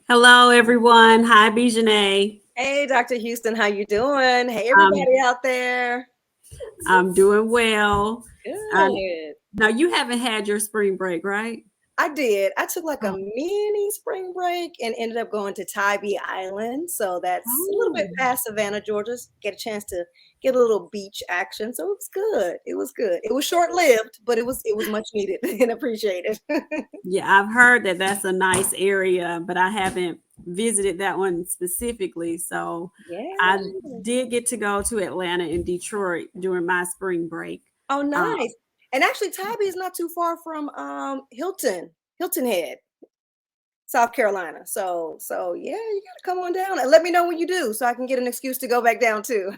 Hello, everyone. Hi, Bijane. Hey, Dr. Houston, how you doing? Hey, Um, everybody out there. I'm doing well. Um, Good. Now, you haven't had your spring break, right? I did. I took like a Oh, mini spring break and ended up going to Tybee Island. So that's a little bit oh. past Savannah, Georgia. Get a chance to get a little beach action. So it was good. It was good. It was short-lived, but it was much needed and appreciated. Yeah, I've heard that that's a nice area, but I haven't visited that one specifically. So I Yeah. did get to go to Atlanta and Detroit during my spring break. Oh, Uh, nice. And actually, Tybee is not too far from Hilton Head. South Carolina. So yeah, you gotta come on down and let me know when you do so I can get an excuse to go back down too.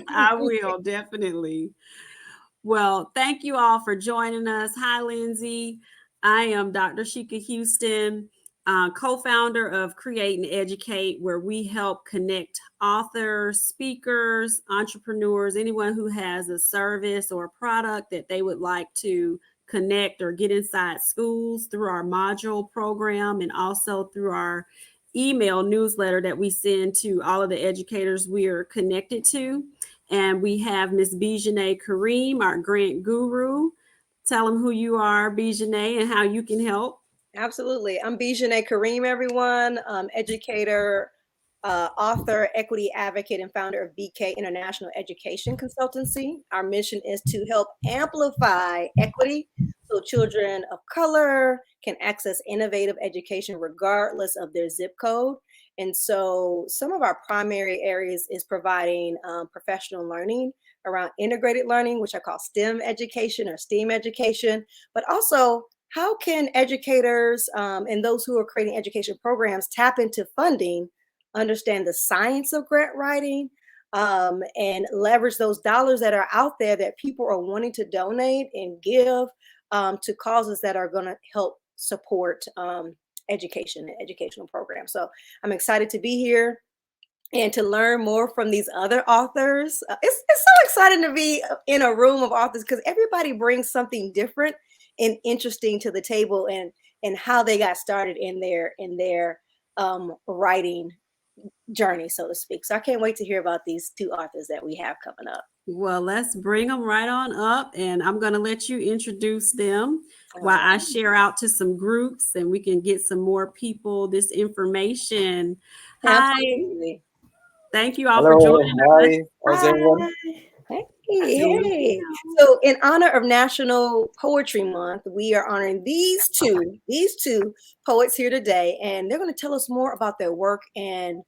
I will definitely. Well, thank you all for joining us. Hi, Lindsay. I am Dr. Sheikah Houston, co founder of Create and Educate, where we help connect authors, speakers, entrepreneurs, anyone who has a service or a product that they would like to connect or get inside schools through our module program and also through our email newsletter that we send to all of the educators we are connected to. And we have Miss Bijane Kareem, our grant guru. Tell them who you are, Bijane, and how you can help. Absolutely. I'm Bijane Kareem, everyone, educator, author, equity advocate, and founder of BK International Education Consultancy. Our mission is to help amplify equity so children of color can access innovative education regardless of their zip code. And so, some of our primary areas is providing professional learning around integrated learning, which I call STEM education or STEAM education, but also how can educators and those who are creating education programs tap into funding, understand the science of grant writing, and leverage those dollars that are out there that people are wanting to donate and give to causes that are going to help support education and educational programs. So I'm excited to be here and to learn more from these other authors. It's so exciting to be in a room of authors because everybody brings something different and interesting to the table, and how they got started in their writing journey, so to speak. So I can't wait to hear about these two authors that we have coming up. Well, let's bring them right on up, and I'm going to let you introduce them All while I right. share out to some groups and we can get some more people this information. Hi, Absolutely. thank you all for Hello, joining us. hi, how's everyone? Hi. Hey, Doing hey. well. So in honor of National Poetry Month, we are honoring these two poets here today, and they're going to tell us more about their work and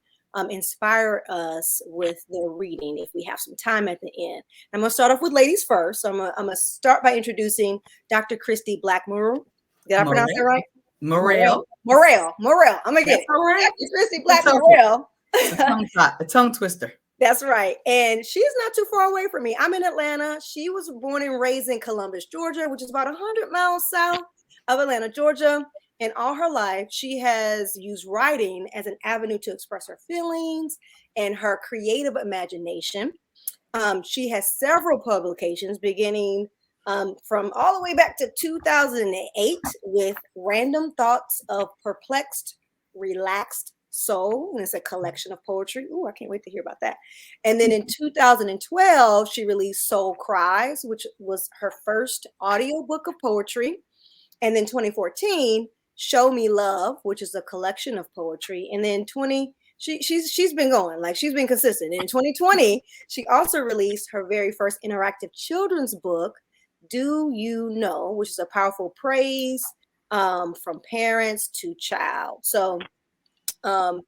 inspire us with their reading if we have some time at the end. I'm going to start off with ladies first. So I'm gonna start by introducing Dr. Christy Blackmore. Did I pronounce that Morel. right? Morel. Morel. I'm going to get That's it. all right. Dr. Christy It's okay. Black A tongue twister. That's right. And she's not too far away from me. I'm in Atlanta. She was born and raised in Columbus, Georgia, which is about 100 miles south of Atlanta, Georgia. And all her life, she has used writing as an avenue to express her feelings and her creative imagination. She has several publications beginning from all the way back to 2008 with Random Thoughts of Perplexed, Relaxed Soul. And it's a collection of poetry. Ooh, I can't wait to hear about that. And then in 2012, she released Soul Cries, which was her first audio book of poetry. And then 2014, Show Me Love, which is a collection of poetry. And then 20 she's been going, like she's been consistent. In 2020, she also released her very first interactive children's book, Do You Know, which is a powerful praise from parents to child. So um,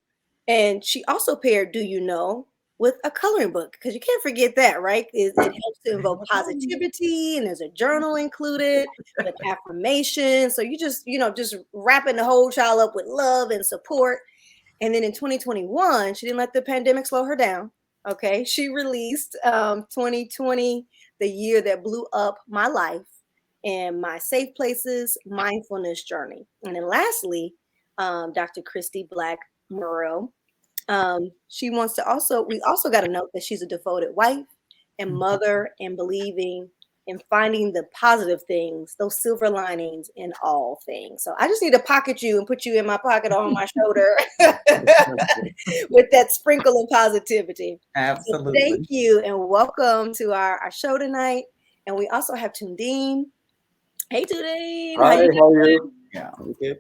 and she also paired Do You Know with a coloring book because you can't forget that, right? It helps to invoke positivity, and there's a journal included with affirmations. So you just wrapping the whole child up with love and support. And then in 2021, she didn't let the pandemic slow her down. Okay, she released 2020, the year that blew up my life and my safe places mindfulness journey. And then lastly, Dr. Christy Black Morrow. She wants to also, we also got a note that she's a devoted wife and mother and believing and finding the positive things, those silver linings in all things. So I just need to pocket you and put you in my pocket or on my shoulder with that sprinkle of positivity. Absolutely. So thank you and welcome to our show tonight. And we also have Tundeen. Hey, Tundeen. Hi, how are you? Yeah. Okay.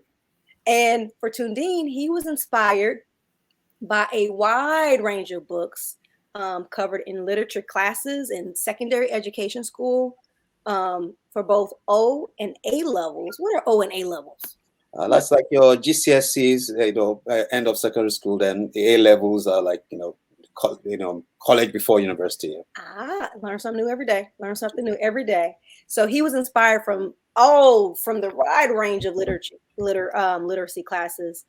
And for Tundeen, he was inspired by a wide range of books covered in literature classes in secondary education school for both O and A levels. What are O and A levels? That's like your GCSEs, end of secondary school. Then the A levels are like, college before university. Learn something new every day. Learn something new every day. So he was inspired from the wide range of literacy classes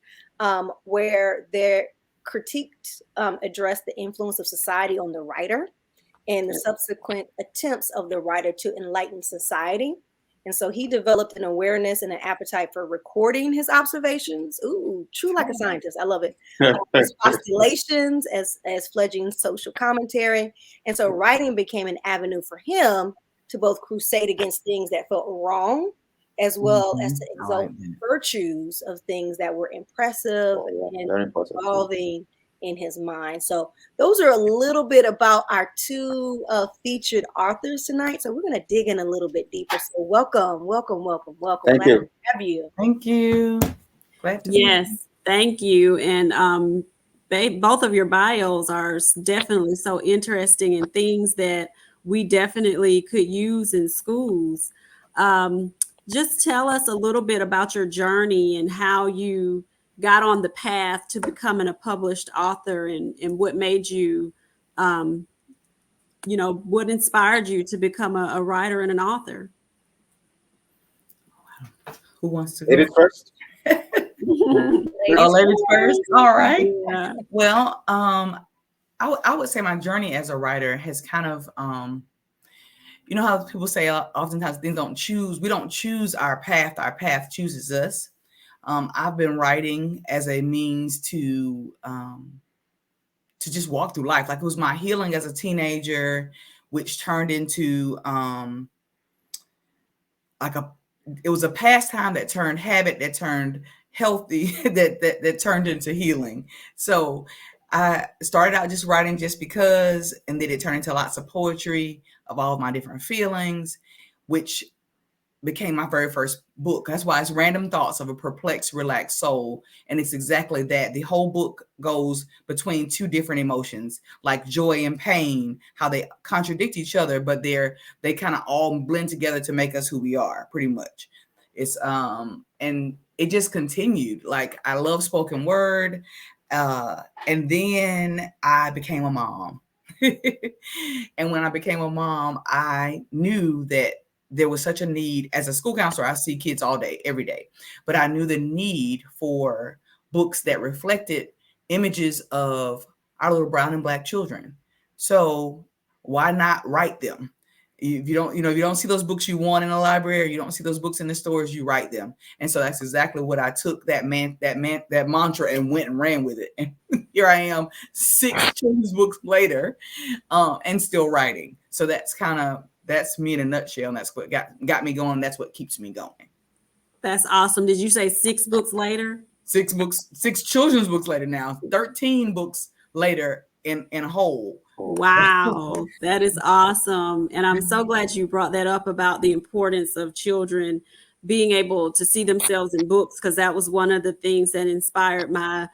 where their critiqued addressed the influence of society on the writer and the subsequent attempts of the writer to enlighten society. And so he developed an awareness and an appetite for recording his observations. Ooh, true like a scientist. I love it. His postulations as fledgling social commentary. And so writing became an avenue for him to both crusade against things that felt wrong, as well as to exalt virtues of things that were impressive and evolving in his mind. So those are a little bit about our two featured authors tonight. So we're going to dig in a little bit deeper. So welcome. Thank you. To have you. Thank you. Glad to be here. Yes, thank you. And both of your bios are definitely so interesting and things that we definitely could use in schools. Just tell us a little bit about your journey and how you got on the path to becoming a published author and what made you, what inspired you to become a writer and an author. Who wants to go? Ladies first. Ladies first. All right. Yeah. Well, I would say my journey as a writer has kind of, you know how people say oftentimes we don't choose our path chooses us. I've been writing as a means to just walk through life. Like it was my healing as a teenager, which turned into it was a pastime that turned habit, that turned healthy, that turned into healing. So I started out just writing just because, and then it turned into lots of poetry of all of my different feelings, which became my very first book. That's why it's Random Thoughts of a Perplexed, Relaxed Soul. And it's exactly that. The whole book goes between two different emotions, like joy and pain, how they contradict each other, but they kind of all blend together to make us who we are, pretty much. It's and it just continued. Like I love spoken word. And then I became a mom. And when I became a mom, I knew that there was such a need. As a school counselor, I see kids all day, every day, but I knew the need for books that reflected images of our little brown and black children. So why not write them? If you don't see those books you want in a library, you don't see those books in the stores, you write them. And so that's exactly what I took that mantra and went and ran with it. And here I am 6 children's books later, and still writing. So that's me in a nutshell. And that's what got me going. That's what keeps me going. That's awesome. Did you say 6 books later? 6 children's books later now, 13 books later in whole. Wow, that is awesome. And I'm so glad you brought that up about the importance of children being able to see themselves in books, because that was one of the things that inspired my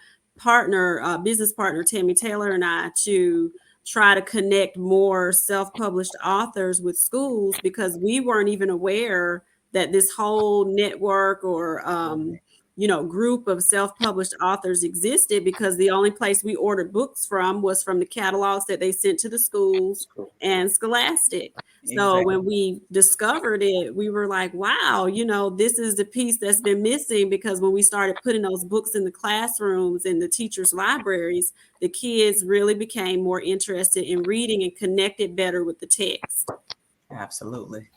business partner, Tammy Taylor, and I to try to connect more self-published authors with schools, because we weren't even aware that this whole network or group of self-published authors existed, because the only place we ordered books from was from the catalogs that they sent to the schools and Scholastic. Exactly. So when we discovered it, we were like, wow, this is the piece that's been missing, because when we started putting those books in the classrooms and the teachers' libraries, the kids really became more interested in reading and connected better with the text. Absolutely.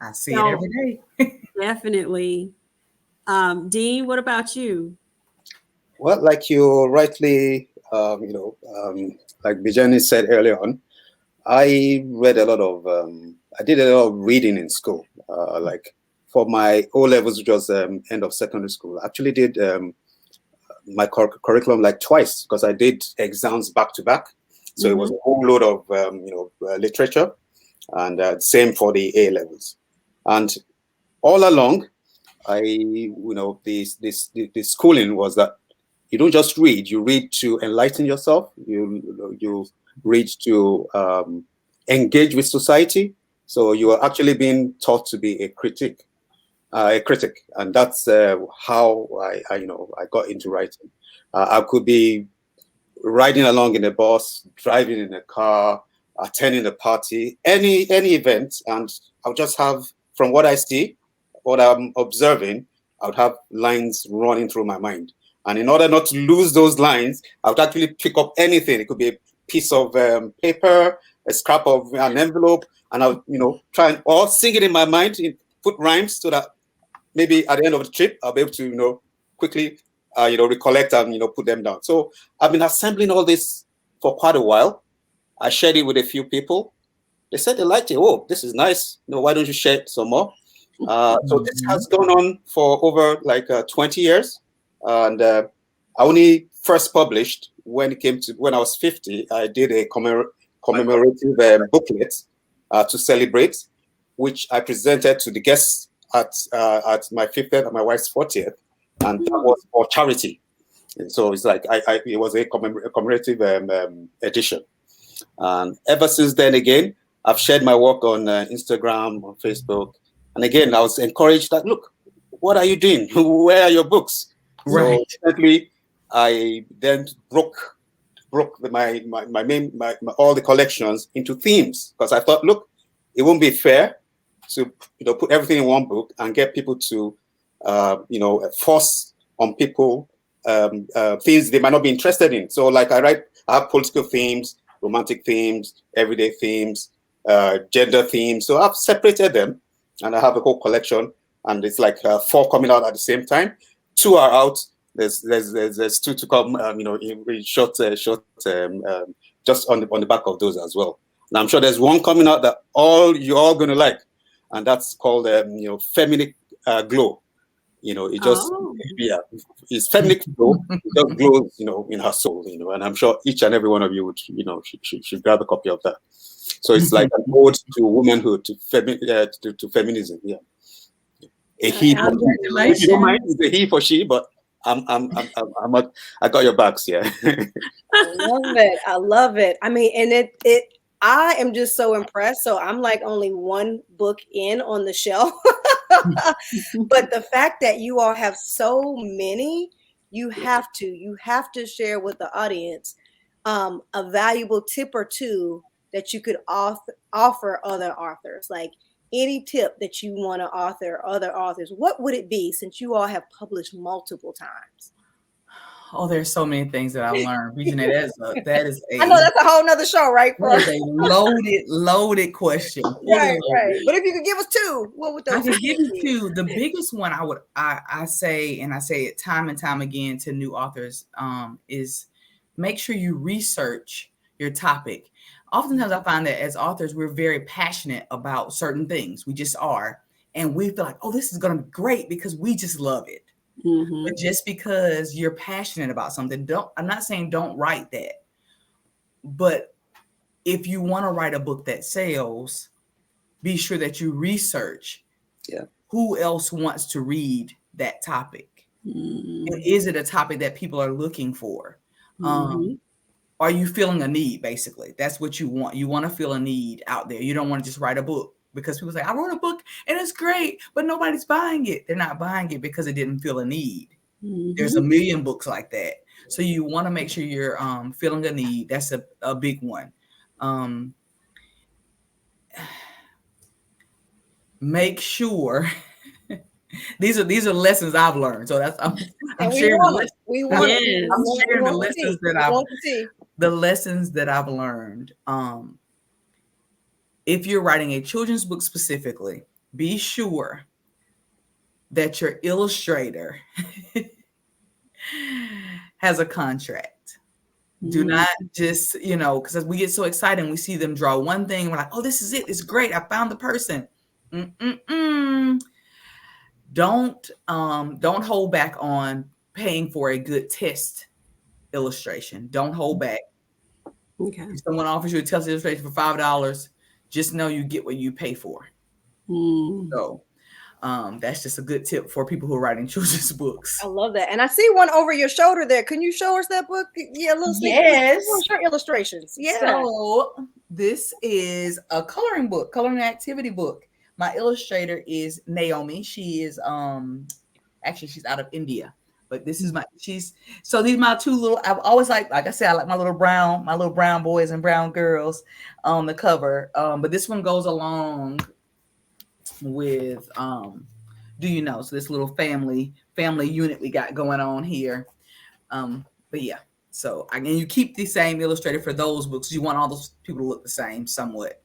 I see it every day. Definitely. Dean, what about you? Well, like you rightly, like Bijani said earlier on, I read a lot of I did a lot of reading in school. Like for my O levels, which was end of secondary school, I actually did my curriculum like twice because I did exams back to back. So it was a whole load of literature, and same for the A levels. And all along, the schooling was that you don't just read; you read to enlighten yourself. You read to engage with society. So you are actually being taught to be a critic, and that's how I got into writing. I could be riding along in a bus, driving in a car, attending a party, any event, and I'll just have, from what I see, what I'm observing, I would have lines running through my mind. And in order not to lose those lines, I would actually pick up anything. It could be a piece of paper, a scrap of an envelope, and I would, try and or sing it in my mind, put rhymes so that maybe at the end of the trip, I'll be able to, quickly, recollect and, put them down. So I've been assembling all this for quite a while. I shared it with a few people. They said they liked it. Oh, this is nice. Why don't you share it some more? So this has gone on for over 20 years. And I only first published when I was 50. I did a commemorative booklet to celebrate, which I presented to the guests at my 50th and my wife's 40th, and that was for charity. And so it's like it was a commemorative edition. And ever since then, again, I've shared my work on Instagram, on Facebook, and again, I was encouraged that, look, what are you doing? Where are your books? Right. So definitely, I then broke my all the collections into themes, because I thought, look, it won't be fair to put everything in one book and get people to force on people things they might not be interested in. So like I have political themes, romantic themes, everyday themes, gender themes. So I've separated them, and I have a whole collection, and it's like 4 coming out at the same time. 2 are out. There's 2 to come. In short, just on the back of those as well. And I'm sure there's one coming out that you're all going to like, and that's called Feminine Glow. It just it's feminine glow. It just glows, in her soul. And I'm sure each and every one of you would, should grab a copy of that. So it's like an ode to womanhood, to feminism. Yeah. A he. If you don't mind, it's a he for she, but I got your backs, yeah. I love it. I mean, and I am just so impressed. So I'm like only 1 book in on the shelf. But the fact that you all have so many, you have to share with the audience a valuable tip or 2 that you could offer other authors. Like any tip that you want to author other authors, what would it be, since you all have published multiple times? Oh, there's so many things that I learned. That is I know that's a whole nother show, right? That is a loaded question. Right. But if you could give us 2, what would those? I can give you 2. The biggest one I say, and I say it time and time again to new authors, is make sure you research your topic. Oftentimes I find that as authors, we're very passionate about certain things. We just are. And we feel like, oh, this is going to be great because we just love it. Mm-hmm. But just because you're passionate about something, I'm not saying don't write that. But if you want to write a book that sells, be sure that you research who else wants to read that topic. Mm-hmm. And is it a topic that people are looking for? Mm-hmm. Are you feeling a need? Basically, that's what you want. You want to feel a need out there. You don't want to just write a book because people say, I wrote a book and it's great, but nobody's buying it. They're not buying it because it didn't feel a need. Mm-hmm. There's a million books like that. So you want to make sure you're feeling a need. That's a big one. Make sure these are lessons I've learned. So that's I'm sharing the lessons that I've learned. If you're writing a children's book specifically, be sure that your illustrator has a contract. Do Mhm. not just, because we get so excited and we see them draw one thing. We're like, oh, this is it. It's great. I found the person. Mm-mm-mm. Don't hold back on paying for a good test illustration. Don't hold back. Okay. If someone offers you a test illustration for $5, just know you get what you pay for. Mm. So that's just a good tip for people who are writing children's books. I love that. And I see one over your shoulder there. Can you show us that book? Yeah, a little Yes. short illustrations. Yeah. So this is a coloring activity book. My illustrator is Naomi. She is actually she's out of India. But this is these are my two little, I've always like I said, I like my little brown boys and brown girls on the cover. But this one goes along with Do You Know? So this little family unit we got going on here. But yeah, so again, you keep the same illustrator for those books. You want all those people to look the same somewhat.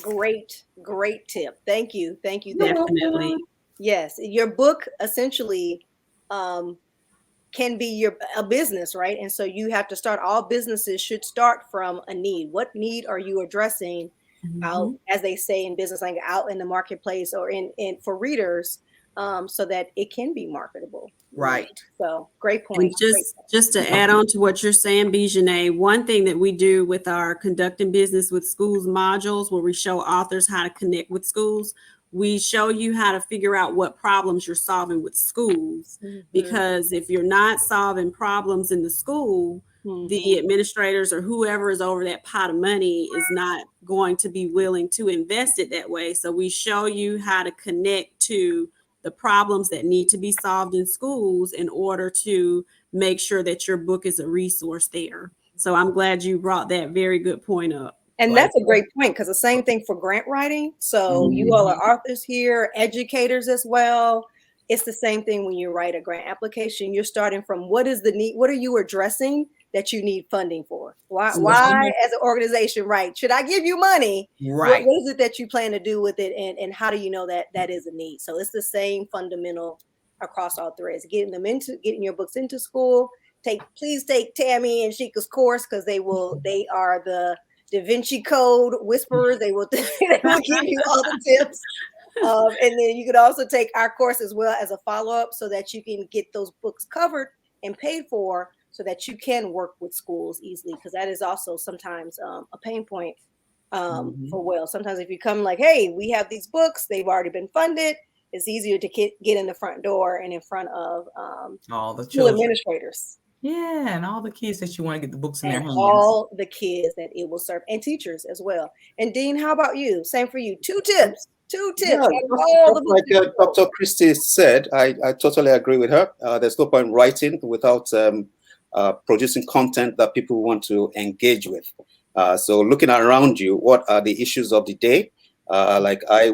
Great tip. Thank you. Definitely. Yes, your book essentially can be a business, right? And so you have to start. All businesses should start from a need. What need are you addressing out, as they say in business, like out in the marketplace or in for readers, so that it can be marketable. Right. So great point. And just to add on to what you're saying, Bijane, one thing that we do with our Conducting Business with Schools modules, where we show authors how to connect with schools, we show you how to figure out what problems you're solving with schools. Because if you're not solving problems in the school, the administrators or whoever is over that pot of money is not going to be willing to invest it that way. So we show you how to connect to the problems that need to be solved in schools in order to make sure that your book is a resource there. So I'm glad you brought that very good point up. And that's a great point, because the same thing for grant writing. So you all are authors here, educators as well. It's the same thing when you write a grant application. You're starting from what is the need? What are you addressing that you need funding for? Why as an organization, right? Should I give you money? Right. What is it that you plan to do with it? And how do you know that that is a need? So it's the same fundamental across all threads, getting your books into school. Please take Tammy and Sheikah's course, because they are the Da Vinci Code whisperers. They will give you all the tips. And then you could also take our course as well as a follow-up, so that you can get those books covered and paid for, so that you can work with schools easily, because that is also sometimes a pain point for Will. Sometimes if you come like, hey, we have these books, they've already been funded, it's easier to get in the front door and in front of all the school administrators. Yeah, and all the kids that you want to get the books in their hands. All the kids that it will serve, and teachers as well. And Dean, how about you? Same for you. Two tips. Yeah, like Dr. Christie said, I totally agree with her. There's no point writing without producing content that people want to engage with. So looking around you, what are the issues of the day? Like I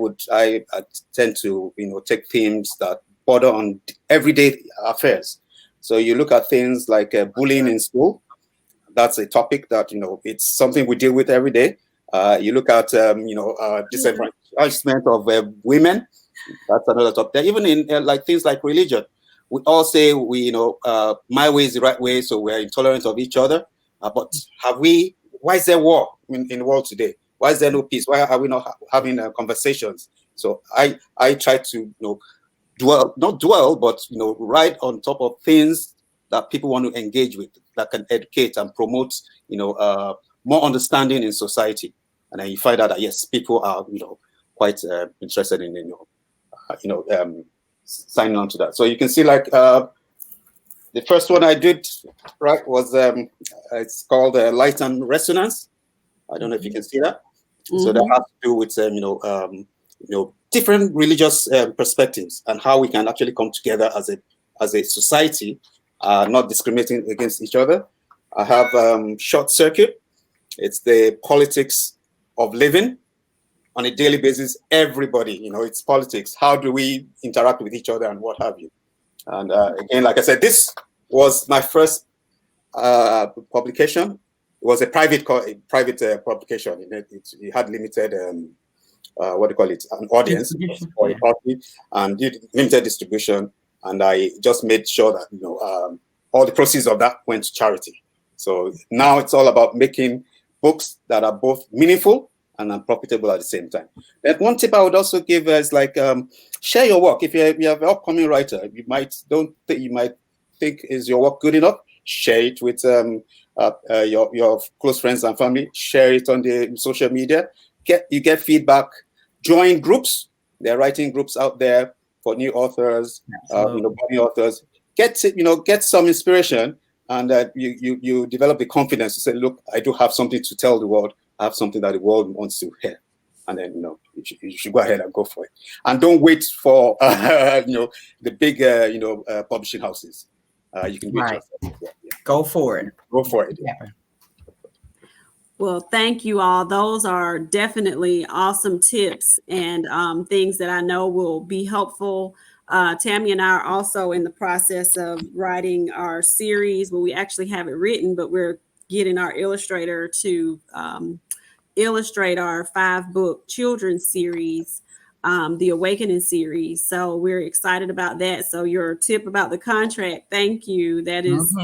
tend to take themes that border on everyday affairs. So you look at things like bullying in school. That's a topic that it's something we deal with every day. You look at disenfranchisement of women. That's another topic. Even in like things like religion, we all say my way is the right way, so we're intolerant of each other. But why is there war in the world today? Why is there no peace? Why are we not having conversations? So I try to not dwell, but write on top of things that people want to engage with, that can educate and promote more understanding in society. And then you find out that yes, people are quite interested in signing on to that. So you can see like the first one I did was it's called Light and Resonance. I don't know if you can see that. So that has to do with different religious perspectives and how we can actually come together as a society, not discriminating against each other. I have Short Circuit. It's the politics of living on a daily basis. Everybody, it's politics. How do we interact with each other and what have you? And again, like I said, this was my first publication. It was a private publication. It had limited an audience for a party, and did limited distribution. And I just made sure that all the proceeds of that went to charity. So now it's all about making books that are both meaningful and profitable at the same time. And one tip I would also give is like share your work. If you have an upcoming writer, you might think is your work good enough. Share it with your close friends and family. Share it on the social media. Get feedback. Join groups. There are writing groups out there for new authors, budding authors. Get some inspiration, and you develop the confidence to say, look, I do have something to tell the world. I have something that the world wants to hear, and then you should go ahead and go for it. And don't wait for the big publishing houses. You can do it yourself. Yeah. Go for it. Go for it. Yeah. Well, thank you all. Those are definitely awesome tips and things that I know will be helpful. Tammy and I are also in the process of writing our series. Well, we actually have it written, but we're getting our illustrator to illustrate our 5-book children's series, the Awakening series. So we're excited about that. So your tip about the contract, thank you. That is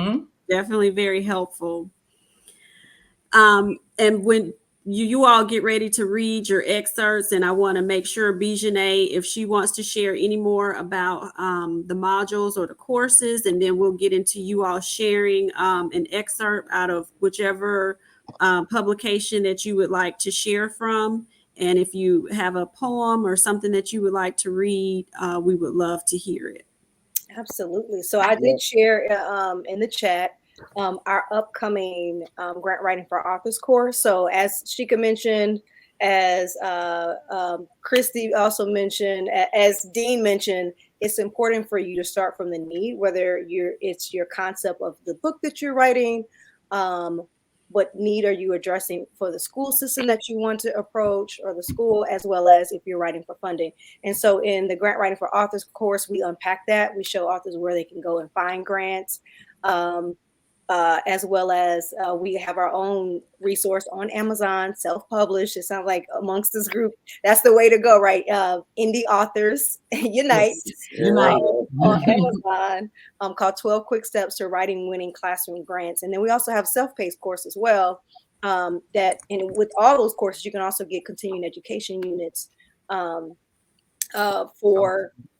definitely very helpful. And when you all get ready to read your excerpts, and I want to make sure Bijane, if she wants to share any more about the modules or the courses, and then we'll get into you all sharing an excerpt out of whichever publication that you would like to share from. And if you have a poem or something that you would like to read, we would love to hear it. Absolutely. So I did share in the chat our upcoming grant writing for authors course. So as Shika mentioned, as Christy also mentioned, as Dean mentioned, it's important for you to start from the need, whether it's your concept of the book that you're writing, what need are you addressing for the school system that you want to approach, or the school, as well as if you're writing for funding. And so in the grant writing for authors course, we unpack that. We show authors where they can go and find grants. As well as we have our own resource on Amazon, self-published. It sounds like amongst this group, that's the way to go, right? Indie Authors Unite. Unite. On Amazon, called 12 Quick Steps to Writing Winning Classroom Grants. And then we also have self-paced course as well. And with all those courses, you can also get continuing education units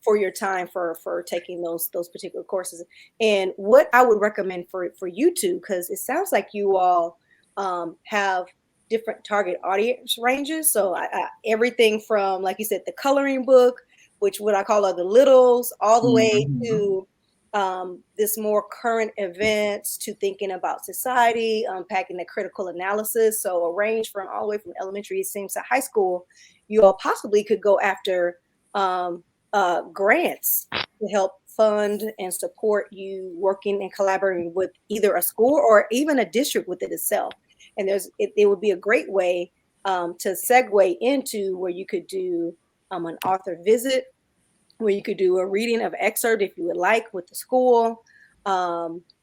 for your time for taking those particular courses. And what I would recommend for you two, because it sounds like you all have different target audience ranges. So everything from, like you said, the coloring book, which what I call are the littles, all the way to this more current events, to thinking about society, unpacking the critical analysis. So a range from all the way from elementary, it seems, to high school. You all possibly could go after grants to help fund and support you working and collaborating with either a school or even a district within itself. And it would be a great way to segue into where you could do an author visit, where you could do a reading of excerpt if you would like with the school.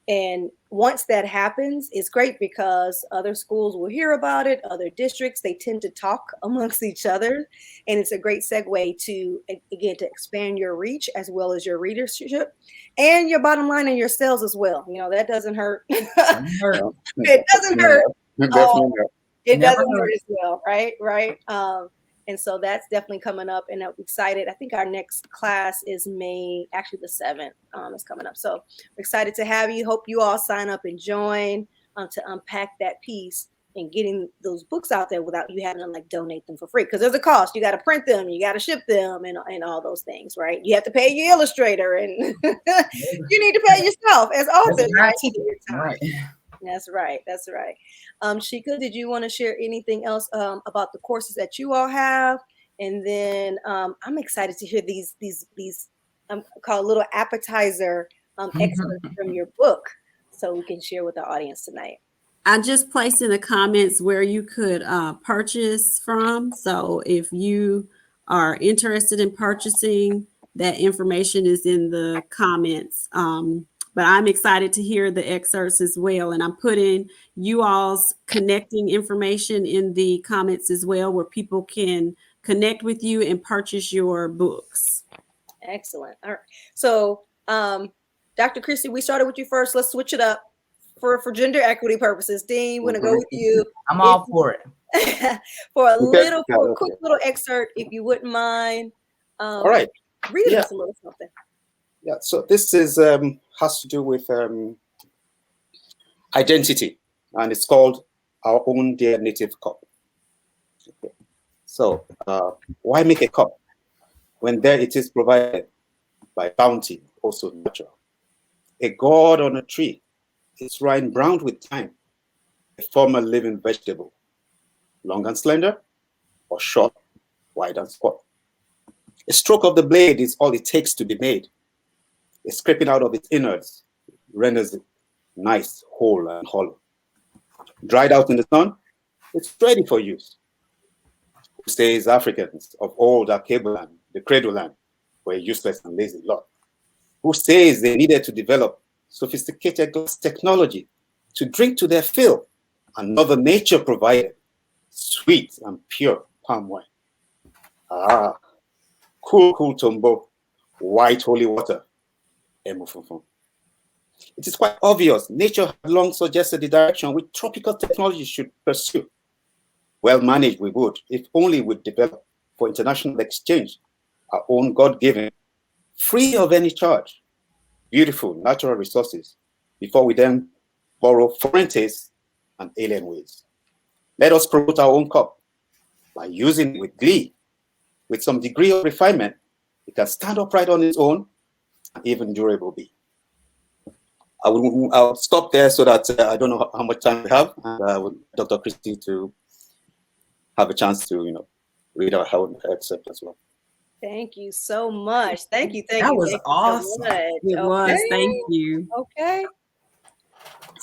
And once that happens, it's great because other schools will hear about it, other districts, they tend to talk amongst each other. And it's a great segue to, again, to expand your reach as well as your readership and your bottom line and your sales as well. That doesn't hurt. It doesn't hurt. It doesn't hurt as well, right? And so that's definitely coming up, and I'm excited. I think our next class is May, actually the 7th is coming up. So we're excited to have you. Hope you all sign up and join to unpack that piece and getting those books out there without you having to donate them for free. Because there's a cost. You got to print them, you got to ship them, and all those things, right? You have to pay your illustrator, and you need to pay yourself as authors, right? That's right. Shika, did you want to share anything else about the courses that you all have? And then I'm excited to hear these called little appetizer excerpts from your book, so we can share with the audience tonight. I just placed in the comments where you could purchase from. So if you are interested in purchasing, that information is in the comments. But I'm excited to hear the excerpts as well. And I'm putting you all's connecting information in the comments as well, where people can connect with you and purchase your books. Excellent. All right. So, Dr. Christy, we started with you first. Let's switch it up. for gender equity purposes. Dean, we're gonna go with you. I'm all for it. For a Okay. for a quick little excerpt, if you wouldn't mind. All right. Reading Yeah. us a little something. Yeah. So this is has to do with identity, and it's called Our Own Dear Native Cup. Okay. So why make a cup when there it is provided by bounty, also natural? A god on a tree, its rind browned with time, a former living vegetable, long and slender, or short, wide and squat. A stroke of the blade is all it takes to be made. A scraping out of its innards renders it nice, whole, and hollow. Dried out in the sun, it's ready for use. Who says Africans of old Akebuland, the cradle land, were a useless and lazy lot? Who says they needed to develop sophisticated glass technology to drink to their fill, and Mother Nature provided sweet and pure palm wine? Ah, cool tombo, white holy water. It is quite obvious nature had long suggested the direction which tropical technology should pursue. Well managed we would, if only we'd develop for international exchange our own God-given, free of any charge, beautiful natural resources before we then borrow foreign tastes and alien ways. Let us promote our own cup by using it with glee. With some degree of refinement, it can stand upright on its own and even durable be. I'll stop there so that I don't know how much time we have, and I would Dr. Christie to have a chance to, read our excerpt as well. Thank you so much. Thank you. That was thank you awesome. so much. It was. Thank you. Okay.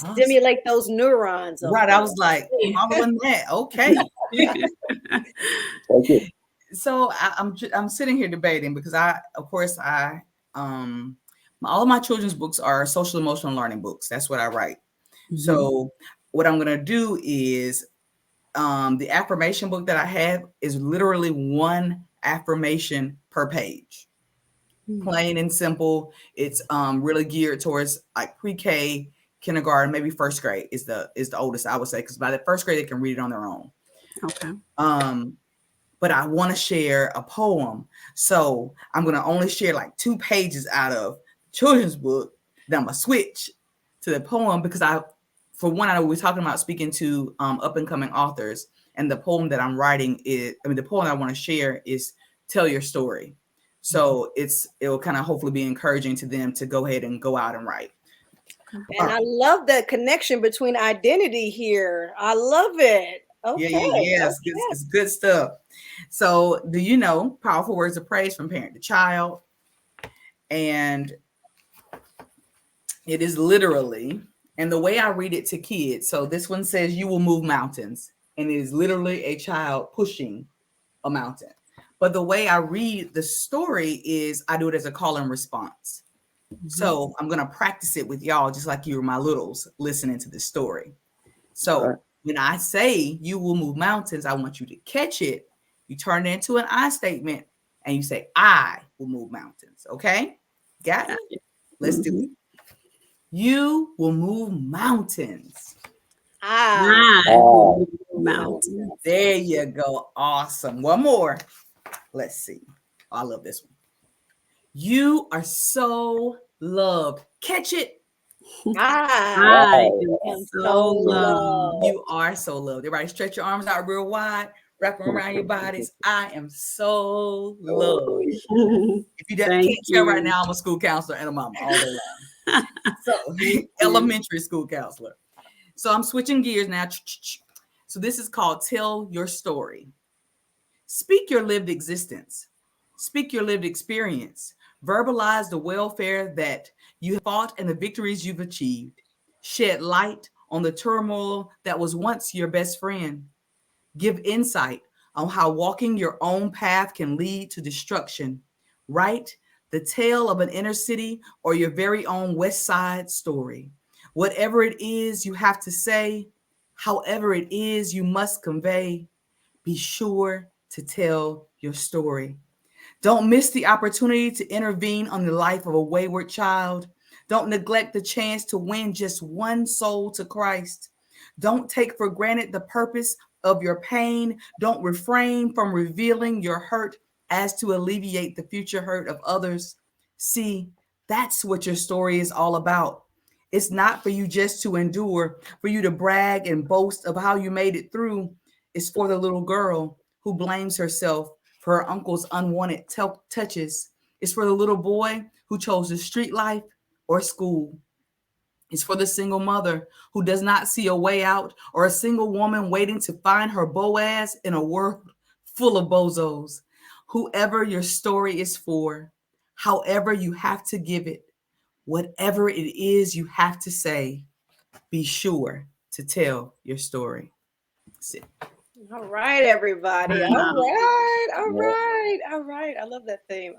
Awesome. Stimulate those neurons. Right. I was like, modeling that. Okay. Thank you. So I'm sitting here debating because all of my children's books are social emotional learning books. That's what I write. Mm-hmm. So what I'm going to do is the affirmation book that I have is literally one affirmation per page. Mm-hmm. Plain and simple. It's really geared towards like pre-K, kindergarten, maybe first grade is the oldest, I would say, because by the first grade they can read it on their own. Okay. But I want to share a poem. So I'm going to only share like 2 pages out of children's book. Then I'm going to switch to the poem because I know we're talking about speaking to up and coming authors. And the poem that I'm writing the poem I want to share is Tell Your Story. So it will kind of hopefully be encouraging to them to go ahead and go out and write. And I love the connection between identity here. I love it. Okay. Yeah. It's good stuff. So do you know powerful words of praise from parent to child? And it is literally, and the way I read it to kids. So this one says, you will move mountains. And it is literally a child pushing a mountain. But the way I read the story is I do it as a call and response. Mm-hmm. So I'm going to practice it with y'all, just like you were my littles listening to this story. So when I say you will move mountains, I want you to catch it. You turn it into an I statement and you say, I will move mountains. Okay. Got it? Let's do it. You will move mountains. I will move mountains. There you go. Awesome. One more. Let's see. Oh, I love this one. You are so loved. Catch it. I am so loved. You are so loved. Everybody stretch your arms out real wide. Wrap them around your bodies. I am so loved. If you can't tell right now, I'm a school counselor and a mama all day long. So elementary school counselor. So I'm switching gears now. So this is called Tell Your Story. Speak your lived existence. Speak your lived experience. Verbalize the welfare that you fought and the victories you've achieved. Shed light on the turmoil that was once your best friend. Give insight on how walking your own path can lead to destruction. Write the tale of an inner city or your very own West Side story. Whatever it is you have to say, however it is you must convey, be sure to tell your story. Don't miss the opportunity to intervene on the life of a wayward child. Don't neglect the chance to win just one soul to Christ. Don't take for granted the purpose of your pain. Don't refrain from revealing your hurt as to alleviate the future hurt of others. See, that's what your story is all about. It's not for you just to endure, for you to brag and boast of how you made it through. It's for the little girl who blames herself for her uncle's unwanted touches. It's for the little boy who chose the street life or school. It's for the single mother who does not see a way out, or a single woman waiting to find her Boaz in a world full of bozos. Whoever your story is for, however you have to give it, whatever it is you have to say, be sure to tell your story. That's it. All right, everybody. All right. I love that theme.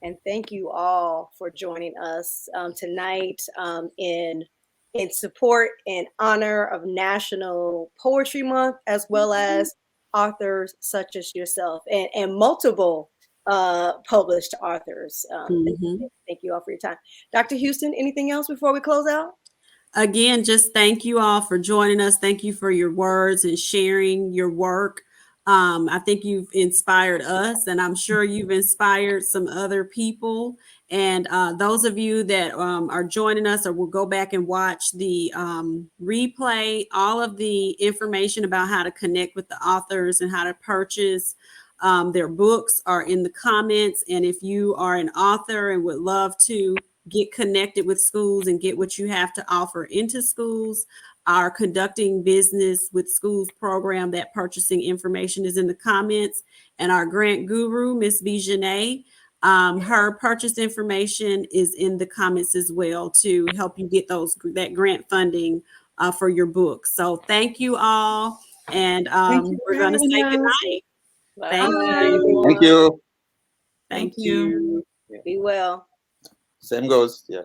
And thank you all for joining us tonight in support and honor of National Poetry Month, as well as authors such as yourself and multiple published authors. Thank you all for your time. Dr. Houston, anything else before we close out? Again, just thank you all for joining us. Thank you for your words and sharing your work. I think you've inspired us, and I'm sure you've inspired some other people. And those of you that are joining us or will go back and watch the replay, all of the information about how to connect with the authors and how to purchase their books are in the comments. And if you are an author and would love to get connected with schools and get what you have to offer into schools, our Conducting Business with Schools program, that purchasing information is in the comments. And our grant guru, Miss Bijane, her purchase information is in the comments as well to help you get that grant funding for your book. So thank you all. And we're going to say goodnight. Thank you. Thank you. Thank you. Be well. Same goes. Yeah.